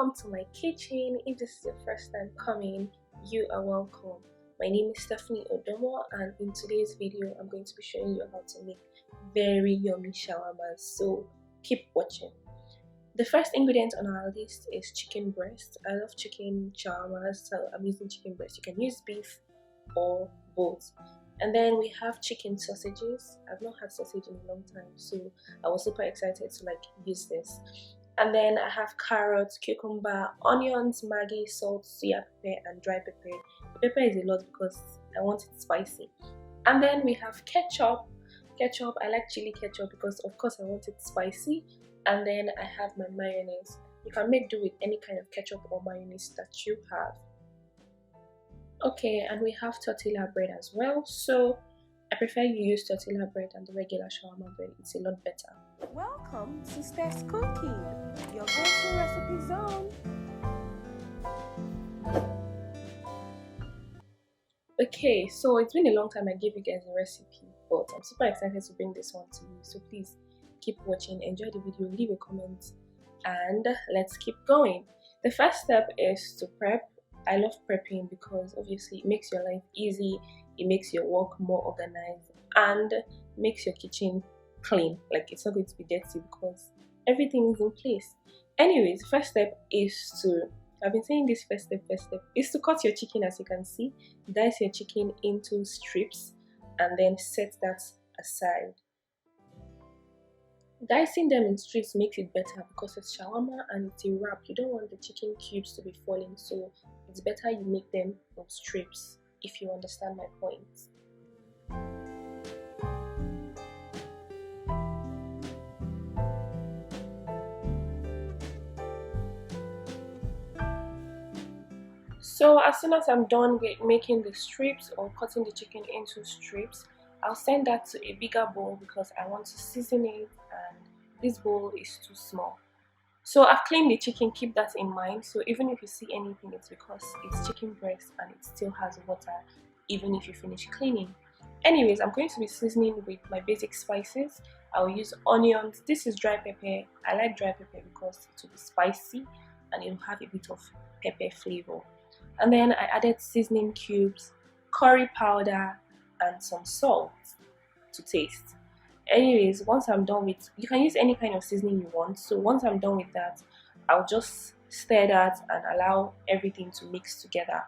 welcome to my kitchen. If this is your first time coming, you are welcome. My name is Stephanie Odomo, and in today's video I'm going to be showing you how to make very yummy shawarmas, so keep watching. The first ingredient on our list is chicken breast. I love chicken shawarmas, so I'm using chicken breast. You can use beef or both. And then we have chicken sausages. I've not had sausage in a long time, so I was super excited to use this. And then I have carrots, cucumber, onions, Maggi, salt, soya pepper, and dry pepper. The pepper is a lot because I want it spicy. And then we have ketchup. I like chili ketchup because of course I want it spicy. And then I have my mayonnaise. You can make do with any kind of ketchup or mayonnaise that you have. Okay, and we have tortilla bread as well. So I prefer you use tortilla bread than the regular shawarma bread. It's a lot better. Welcome to Steph's Cooking, your go-to recipe zone. Okay, so it's been a long time I gave you guys a recipe, but I'm super excited to bring this one to you. So please keep watching, enjoy the video, leave a comment, and let's keep going. The first step is to prep. I love prepping because obviously it makes your life easy, it makes your work more organized, and makes your kitchen clean. It's not going to be dirty because everything is in place. Anyways, first step is to, I've been saying this first step is to cut your chicken. As you can see, dice your chicken into strips and then set that aside. Dicing them in strips makes it better because it's shawarma and it's a wrap. You don't want the chicken cubes to be falling, so it's better you make them in strips, if you understand my point. So as soon as I'm done with making the strips or cutting the chicken into strips, I'll send that to a bigger bowl because I want to season it, and this bowl is too small. So I've cleaned the chicken, keep that in mind. So even if you see anything, it's because it's chicken breast and it still has water even if you finish cleaning. Anyways, I'm going to be seasoning with my basic spices. I'll use onions. This is dry pepper. I like dry pepper because it will be spicy and it will have a bit of pepper flavor. And then I added seasoning cubes, curry powder, and some salt to taste. Anyways, once I'm done with, you can use any kind of seasoning you want. So once I'm done with that, I'll just stir that and allow everything to mix together.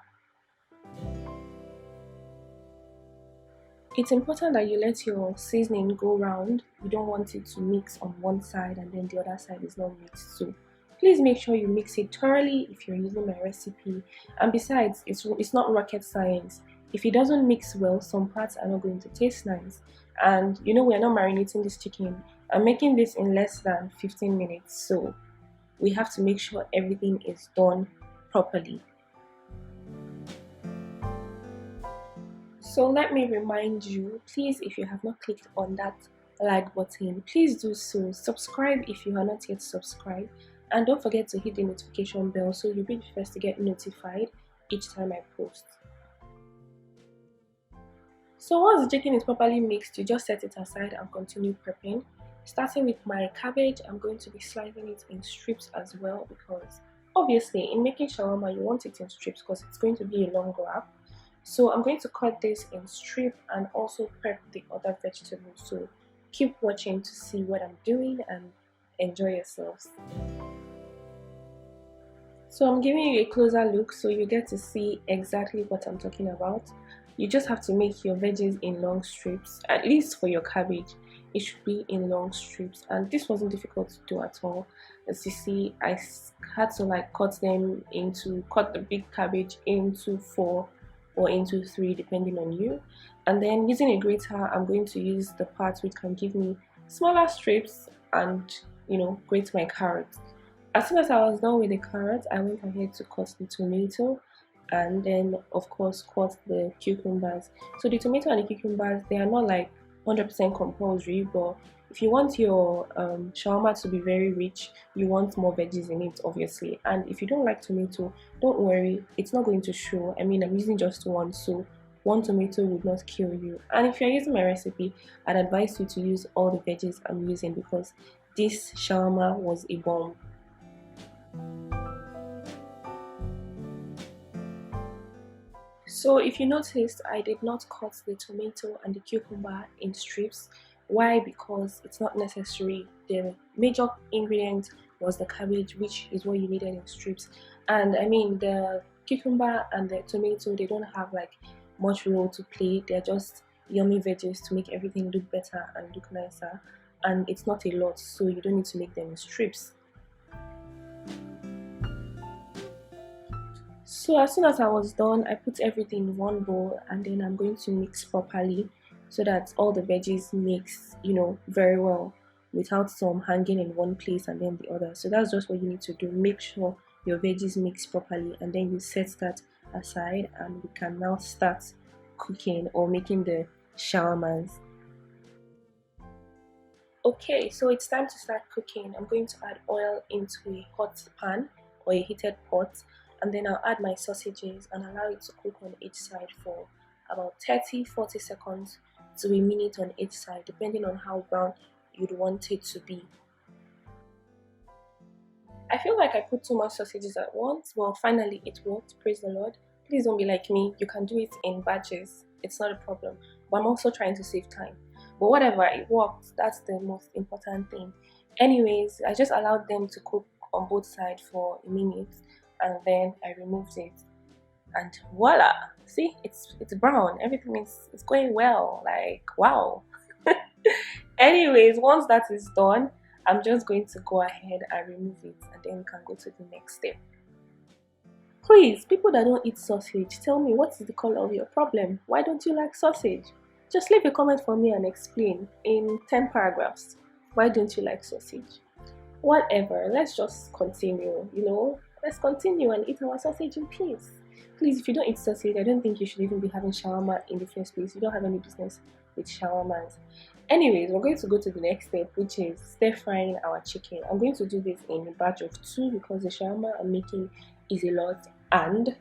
It's important that you let your seasoning go round. You don't want it to mix on one side and then the other side is not mixed. So please make sure you mix it thoroughly if you're using my recipe. And besides, it's not rocket science. If it doesn't mix well, some parts are not going to taste nice. And you know, we're not marinating this chicken. I'm making this in less than 15 minutes. So we have to make sure everything is done properly. So let me remind you, please, if you have not clicked on that like button, please do so. Subscribe if you are not yet subscribed. And don't forget to hit the notification bell so you'll be the first to get notified each time I post. So once the chicken is properly mixed, you just set it aside and continue prepping. Starting with my cabbage, I'm going to be slicing it in strips as well because obviously in making shawarma you want it in strips because it's going to be a long wrap. So I'm going to cut this in strip and also prep the other vegetables. So keep watching to see what I'm doing and enjoy yourselves. So I'm giving you a closer look so you get to see exactly what I'm talking about. You just have to make your veggies in long strips. At least for your cabbage, it should be in long strips, and this wasn't difficult to do at all. As you see, I had to cut the big cabbage into 4 or into 3 depending on you. And then using a grater, I'm going to use the parts which can give me smaller strips and grate my carrots. As soon as I was done with the carrots, I went ahead to cut the tomato and then of course cut the cucumbers. So the tomato and the cucumbers, they are not 100% compulsory, but if you want your shawarma to be very rich, you want more veggies in it obviously. And if you don't like tomato, don't worry, it's not going to show. I mean, I'm using just one, so one tomato would not kill you. And if you're using my recipe, I'd advise you to use all the veggies I'm using because this shawarma was a bomb. So if you noticed, I did not cut the tomato and the cucumber in strips. Why? Because it's not necessary. The major ingredient was the cabbage, which is what you needed in strips. And I mean, the cucumber and the tomato, they don't have like much role to play. They're just yummy veggies to make everything look better and look nicer. And it's not a lot, so you don't need to make them in strips. So as soon as I was done, I put everything in one bowl and then I'm going to mix properly so that all the veggies mix, very well without some hanging in one place and then the other. So that's just what you need to do. Make sure your veggies mix properly and then you set that aside and we can now start cooking or making the shawarmas. Okay, so it's time to start cooking. I'm going to add oil into a hot pan or a heated pot, and then I'll add my sausages and allow it to cook on each side for about 30-40 seconds to a minute on each side, depending on how brown you'd want it to be. I feel like I put too much sausages at once. Well, finally it worked, praise the Lord. Please don't be like me, you can do it in batches, it's not a problem. But I'm also trying to save time. But whatever, it worked, that's the most important thing. Anyways, I just allowed them to cook on both sides for a minute and then I removed it. And voila! See, it's brown, everything is going well, like wow. Anyways, once that is done, I'm just going to go ahead and remove it and then we can go to the next step. Please, people that don't eat sausage, tell me what is the color of your problem? Why don't you like sausage? Just leave a comment for me and explain in 10 paragraphs. Why don't you like sausage? Whatever, let's just continue, Let's continue and eat our sausage in peace. Please, if you don't eat sausage, I don't think you should even be having shawarma in the first place. You don't have any business with shawarmas. Anyways, we're going to go to the next step, which is stir frying our chicken. I'm going to do this in a batch of 2 because the shawarma I'm making is a lot, and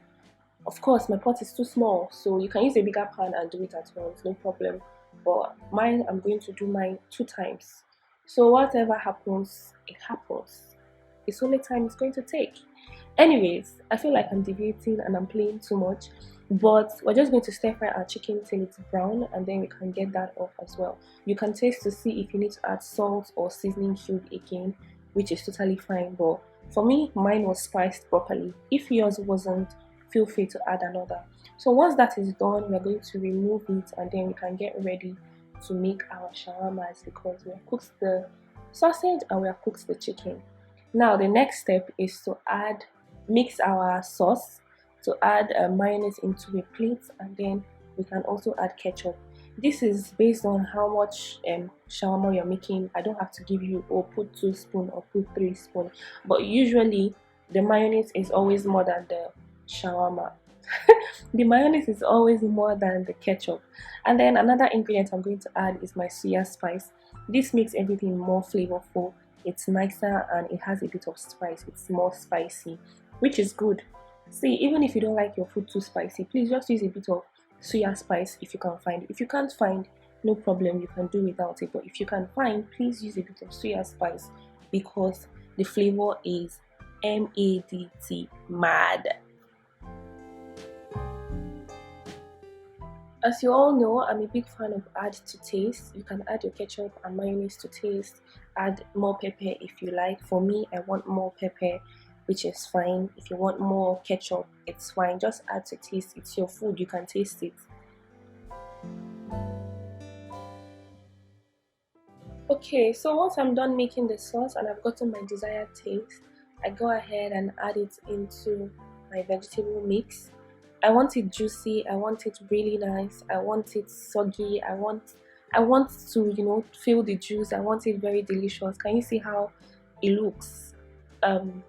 of course my pot is too small, so you can use a bigger pan and do it at once, no problem. But mine, I'm going to do mine 2 times. So whatever happens, it happens. It's only time it's going to take. Anyways, I feel like I'm deviating and I'm playing too much, but we're just going to stir fry our chicken till it's brown and then we can get that off as well. You can taste to see if you need to add salt or seasoning cube again, which is totally fine, but for me, mine was spiced properly. If yours wasn't, feel free to add another. So once that is done, we're going to remove it and then we can get ready to make our shawarmas because we have cooked the sausage and we have cooked the chicken. Now the next step is to mix our sauce, to add mayonnaise into a plate and then we can also add ketchup. This is based on how much shawarma you're making. I don't have to give you or put 2 spoons or put 3 spoons, but usually the mayonnaise is always more than the shawarma. The mayonnaise is always more than the ketchup. And then another ingredient I'm going to add is my soya spice. This makes everything more flavorful, it's nicer and it has a bit of spice. It's more spicy, which is good. See, even if you don't like your food too spicy, please just use a bit of soya spice if you can find it. If you can't find, no problem, you can do without it. But if you can find, please use a bit of soya spice because the flavor is MADT, mad. As you all know, I'm a big fan of add to taste. You can add your ketchup and mayonnaise to taste. Add more pepper if you like. For me, I want more pepper, which is fine. If you want more ketchup, it's fine. Just add to taste. It's your food, you can taste it. Okay, so once I'm done making the sauce and I've gotten my desired taste, I go ahead and add it into my vegetable mix. I want it juicy, I want it really nice, I want it soggy, I want to, feel the juice, I want it very delicious. Can you see how it looks?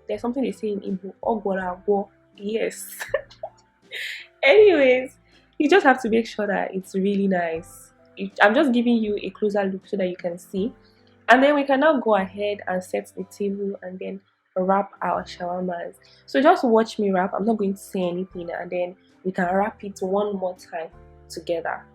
There's something they say in Igbo, ogborago. Yes. Anyways, you just have to make sure that it's really nice. I'm just giving you a closer look so that you can see. And then we can now go ahead and set the table and then wrap our shawarmas. So just watch me wrap. I'm not going to say anything and then we can wrap it one more time together.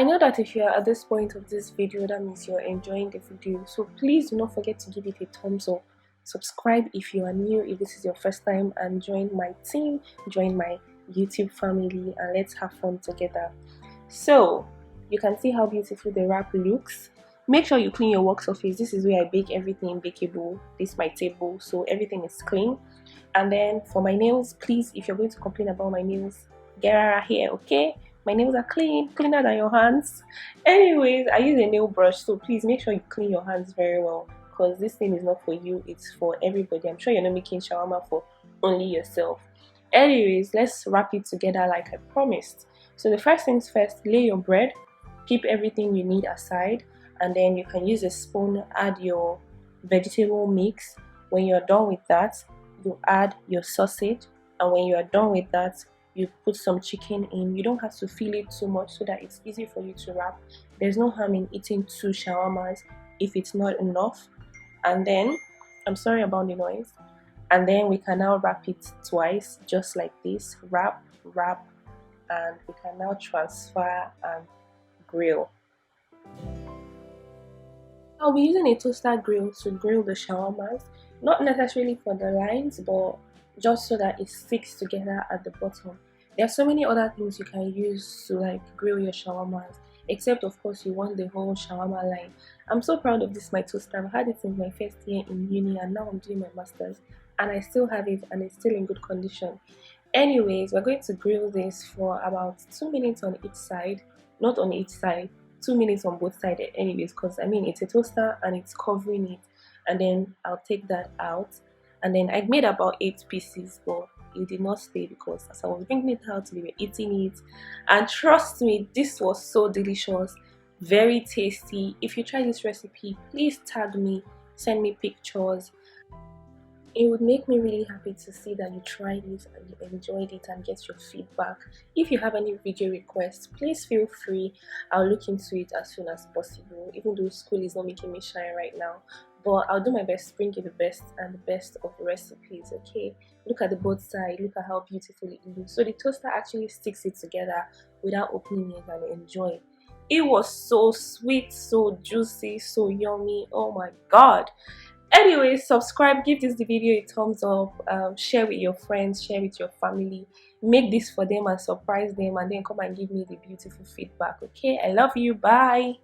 I know that if you are at this point of this video, that means you're enjoying the video, so please do not forget to give it a thumbs up. Subscribe if you are new, if this is your first time, and join my team, join my YouTube family, and let's have fun together. So you can see how beautiful the wrap looks. Make sure you clean your work surface. This is where I bake everything bakeable. This is my table, so everything is clean. And then for my nails, please, if you're going to complain about my nails, get out of here, okay? My nails are clean, cleaner than your hands. Anyways, I use a nail brush, so please make sure you clean your hands very well, because this thing is not for you, it's for everybody. I'm sure you're not making shawarma for only yourself. Anyways, let's wrap it together like I promised. So the first things first, lay your bread, keep everything you need aside, and then you can use a spoon, add your vegetable mix. When you're done with that, you add your sausage, and when you are done with that, you put some chicken in. You don't have to fill it too much so that it's easy for you to wrap. There's no harm in eating 2 shawarmas if it's not enough. And then, I'm sorry about the noise, and then we can now wrap it twice, just like this. Wrap, wrap, and we can now transfer and grill. I'll be using a toaster grill to grill the shawarmas, not necessarily for the lines, but just so that it sticks together at the bottom. There are so many other things you can use to like grill your shawarmas, except of course you want the whole shawarma line. I'm so proud of this my toaster. I've had it since my first year in uni, and now I'm doing my masters, and I still have it and it's still in good condition. Anyways, we're going to grill this for about 2 minutes on each side, not on each side, 2 minutes on both sides anyways, because I mean it's a toaster and it's covering it. And then I'll take that out, and then I made about 8 pieces, but it did not stay because as I was bringing it out, they were eating it, and trust me, this was so delicious, very tasty. If you try this recipe, please tag me, send me pictures. It would make me really happy to see that you tried it and you enjoyed it and get your feedback. If you have any video requests, please feel free. I'll look into it as soon as possible, even though school is not making me shine right now. But I'll do my best to bring you the best and the best of the recipes, okay? Look at the both sides, look at how beautiful it looks. So the toaster actually sticks it together without opening it, and enjoy. It was so sweet, so juicy, so yummy. Oh my god. Anyway, subscribe, give this video a thumbs up, share with your friends, share with your family, make this for them and surprise them, and then come and give me the beautiful feedback. Okay, I love you. Bye.